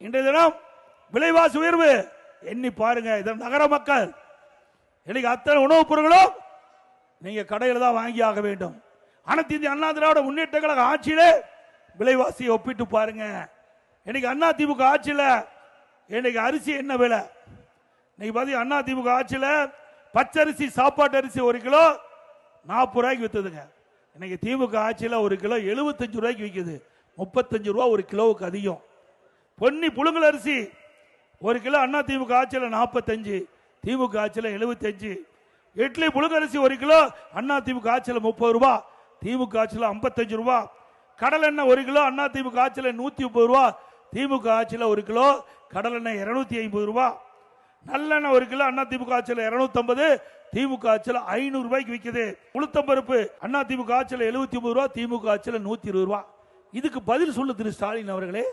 இன்றைய தினம் விலைவாசி உயர்வு எண்ணி பாருங்க. இதன் நகர மக்கள் இன்னைக்கு அத்தனை உணவுப் பொருட்களும் நீங்க கடையில் தான் வாங்கி ஆக வேண்டும். அனைத்து இந்திய அண்ணா திராவிட முன்னேற்ற கழக ஆட்சியிலே விலைவாசியை ஒப்பிட்டு பாருங்க. இன்னைக்கு அண்ணா திமுக ஆட்சியில் இன்னைக்கு அரிசி என்ன விலை? இன்னைக்கு பாத்தீங்க அண்ணா திமுக ஆட்சியில் பச்சரிசி சாப்பாட்டு அரிசி 1 கிலோ 40 ரூபாய்க்கு வித்துதுங்க. இன்னைக்கு திமுக ஆட்சியில் 1 கிலோ 75 ரூபாய்க்கு விற்குது. 35 ரூபா 1 கிலோவுக்கு அதிகம். பொன்னி புழுங்கல் அரிசி 1 கிலோ அண்ணா திமுக ஆட்சியில் 45, திமுக ஆட்சியில் 75. இட்லி புழுங்கரிசி 1 கிலோ அண்ணா திமுக ஆட்சியில் 30 ரூபா, திமுக ஆட்சியில் 55 ரூபா. கடல் எண்ணெய் 1 கிலோ அண்ணா திமுக ஆட்சியில் 130 ரூபா, திமுக ஆட்சியில் 1 கிலோ கடல் எண்ணெய் 250 ரூபா. நல்லெண்ணெய் 1 கிலோ அண்ணா திமுக ஆட்சியில் 250, திமுக ஆட்சியில் 500 ரூபாய்க்கு விற்குது. உளுத்தம்பருப்பு அண்ணா திமுக ஆட்சியில் 79 ரூபா, திமுக ஆட்சியில் 120 ரூபா. இதுக்கு பதில் சொல்லு திரு ஸ்டாலின் அவர்களே.